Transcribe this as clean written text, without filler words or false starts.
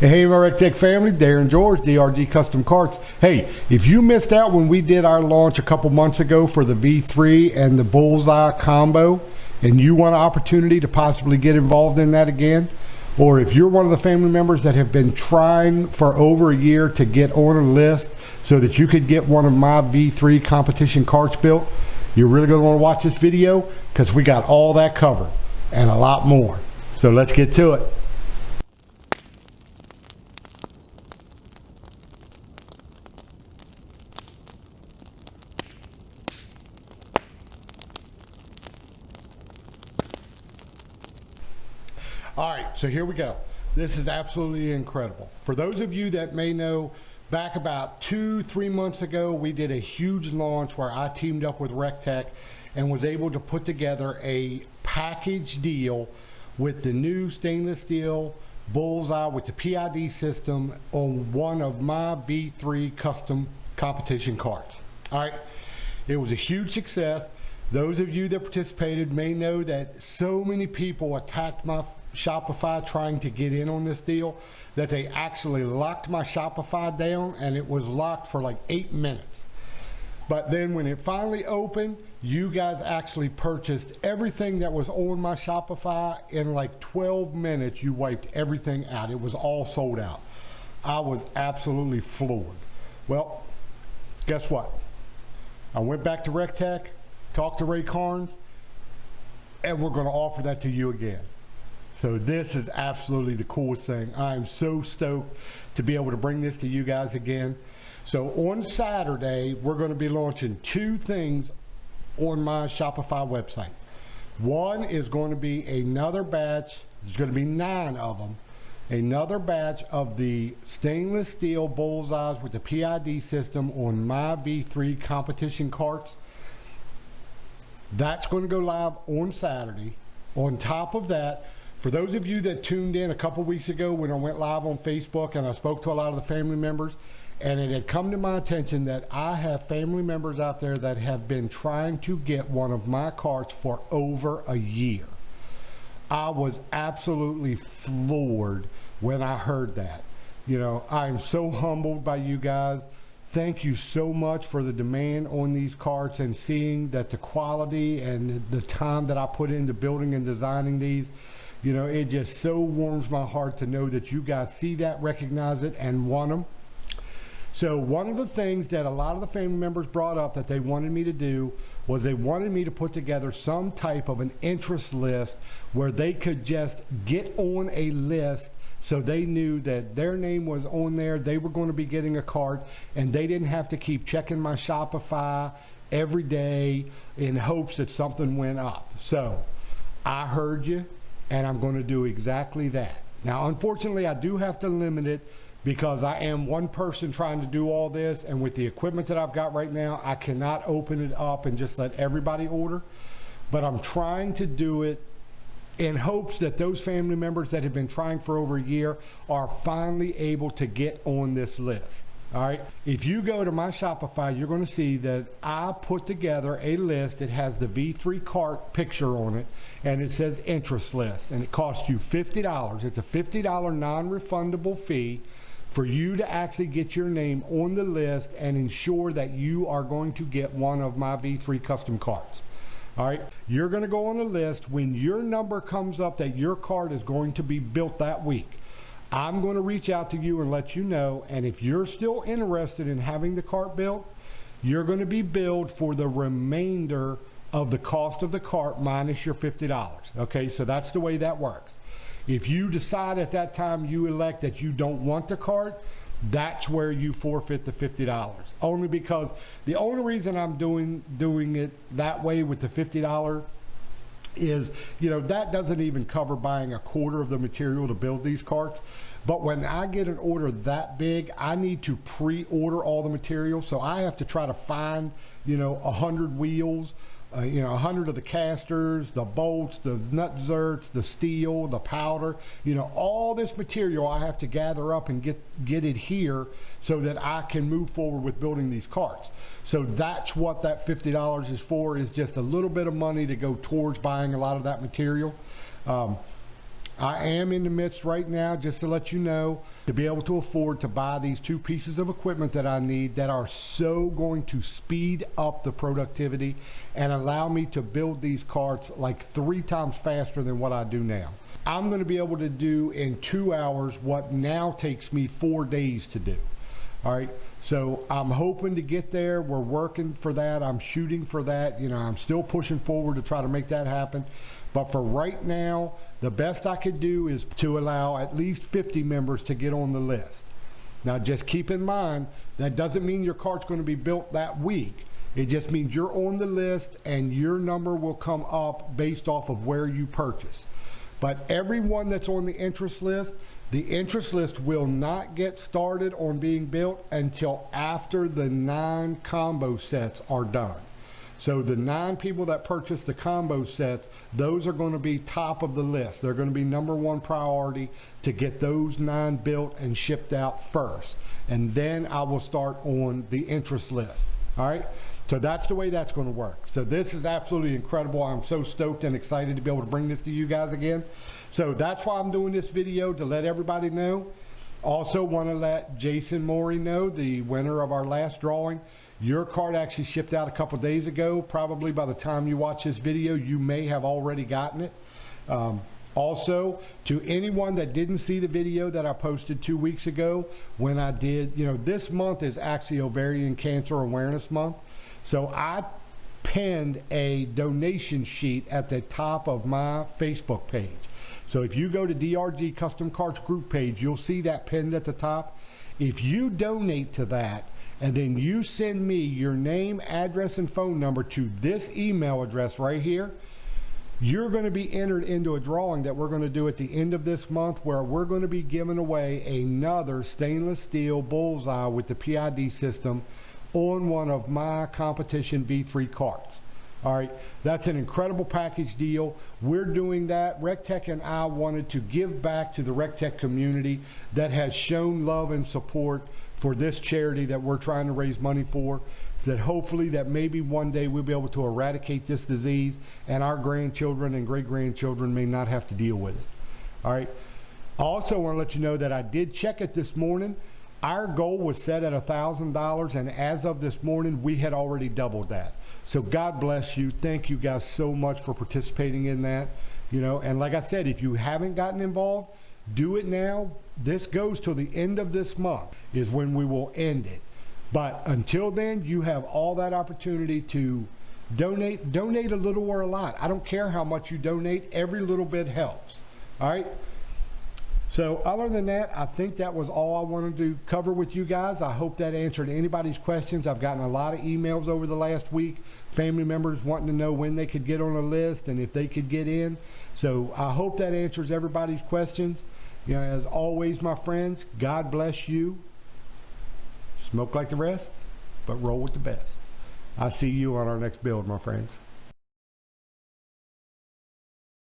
Hey, my recteq family, Darren George, DRG Custom Carts. Hey, if you missed out when we did our launch a couple months ago for the V3 and the Bullseye combo, and you want an opportunity to possibly get involved in that again, or if you're one of the family members that have been trying for over a year to get on a list so that you could get one of my V3 competition carts built, you're really going to want to watch this video because we got all that covered and a lot more. So let's get to it. All right, so here we go. This is absolutely incredible. For those of you that may know, back about 2-3 months ago, we did a huge launch where I teamed up with recteq and was able to put together a package deal with the new stainless steel Bullseye with the PID system on one of my V3 custom competition carts. All right, it was a huge success. Those of you that participated may know that so many people attacked my Shopify trying to get in on this deal that they actually locked my Shopify down, and it was locked for like 8 minutes. But then when it finally opened, you guys actually purchased everything that was on my Shopify. In like 12 minutes, you wiped everything out. It was all sold out. I was absolutely floored. Well, guess what? I went back to recteq, talked to Ray Carnes, and we're going to offer that to you again. So this is absolutely the coolest thing. I'm so stoked to be able to bring this to you guys again. So on Saturday, we're going to be launching 2 things on my Shopify website. One is going to be another batch, there's going to be 9 of them, another batch of the stainless steel Bullseyes with the PID system on my V3 competition carts. That's going to go live on Saturday. On top of that, for those of you that tuned in a couple weeks ago when I went live on Facebook and I spoke to a lot of the family members, and it had come to my attention that I have family members out there that have been trying to get one of my carts for over a year. I was absolutely floored when I heard that. You know, I'm so humbled by you guys. Thank you so much for the demand on these carts and seeing that the quality and the time that I put into building and designing these. You know, it just so warms my heart to know that you guys see that, recognize it, and want them. So one of the things that a lot of the family members brought up that they wanted me to do was they wanted me to put together some type of an interest list where they could just get on a list so they knew that their name was on there, they were going to be getting a cart, and they didn't have to keep checking my Shopify every day in hopes that something went up. So I heard you, and I'm going to do exactly that. Now, unfortunately, I do have to limit it because I am one person trying to do all this, and with the equipment that I've got right now, I cannot open it up and just let everybody order. But I'm trying to do it in hopes that those family members that have been trying for over a year are finally able to get on this list. All right, if you go to my Shopify, you're going to see that I put together a list. It has the V3 cart picture on it, and it says interest list, and it costs you $50. It's a $50 non-refundable fee for you to actually get your name on the list and ensure that you are going to get one of my V3 custom carts. All right, you're going to go on the list. When your number comes up that your cart is going to be built that week, I'm going to reach out to you and let you know, and if you're still interested in having the cart built, you're going to be billed for the remainder of the cost of the cart minus your $50. Okay, so that's the way that works. If you decide at that time you elect that you don't want the cart, that's where you forfeit the $50. Only because the only reason I'm doing it that way with the $50 is, you know, that doesn't even cover buying a quarter of the material to build these carts. But when I get an order that big, I need to pre-order all the material. So I have to try to find, you know, 100 wheels, 100 of the casters, the bolts, the nut zerts, the steel, the powder, you know, all this material I have to gather up and get it here so that I can move forward with building these carts. So that's what that $50 is for, is just a little bit of money to go towards buying a lot of that material. I am in the midst right now, just to let you know, to be able to afford to buy these 2 pieces of equipment that I need that are so going to speed up the productivity and allow me to build these carts like 3 times faster than what I do now. I'm going to be able to do in 2 hours what now takes me 4 days to do. All right, so I'm hoping to get there. We're working for that. I'm shooting for that. You know, I'm still pushing forward to try to make that happen. But for right now, the best I could do is to allow at least 50 members to get on the list. Now, just keep in mind, that doesn't mean your cart's going to be built that week. It just means you're on the list and your number will come up based off of where you purchase. But everyone that's on the interest list, the interest list will not get started on being built until after the 9 combo sets are done. So the 9 people that purchase the combo sets, those are going to be top of the list. They're going to be #1 priority to get those 9 built and shipped out first. And then I will start on the interest list. All right? So that's the way that's going to work. So this is absolutely incredible. I'm so stoked and excited to be able to bring this to you guys again. So that's why I'm doing this video, to let everybody know. Also want to let Jason Morey know, the winner of our last drawing. Your card actually shipped out a couple days ago. Probably by the time you watch this video, you may have already gotten it. Also, to anyone that didn't see the video that I posted 2 weeks ago, when I did, you know, this month is actually Ovarian Cancer Awareness Month. So I pinned a donation sheet at the top of my Facebook page. So if you go to DRG Custom Carts group page, you'll see that pinned at the top. If you donate to that, and then you send me your name, address, and phone number to this email address right here, you're going to be entered into a drawing that we're going to do at the end of this month, where we're going to be giving away another stainless steel Bullseye with the PID system on one of my competition V3 carts. All right, that's an incredible package deal. We're doing that. recteq and I wanted to give back to the recteq community that has shown love and support for this charity that we're trying to raise money for, that hopefully that maybe one day we'll be able to eradicate this disease and our grandchildren and great-grandchildren may not have to deal with it. All right. I also want to let you know that I did check it this morning. Our goal was set at $1,000, and as of this morning, we had already doubled that. So God bless you. Thank you guys so much for participating in that. You know, and like I said, if you haven't gotten involved, do it now. This goes till the end of this month is when we will end it. But until then, you have all that opportunity to donate. Donate a little or a lot. I don't care how much you donate. Every little bit helps. All right? So other than that, I think that was all I wanted to cover with you guys. I hope that answered anybody's questions. I've gotten a lot of emails over the last week, family members wanting to know when they could get on a list and if they could get in. So I hope that answers everybody's questions. You know, as always, my friends, God bless you. Smoke like the rest, but roll with the best. I'll see you on our next build, my friends.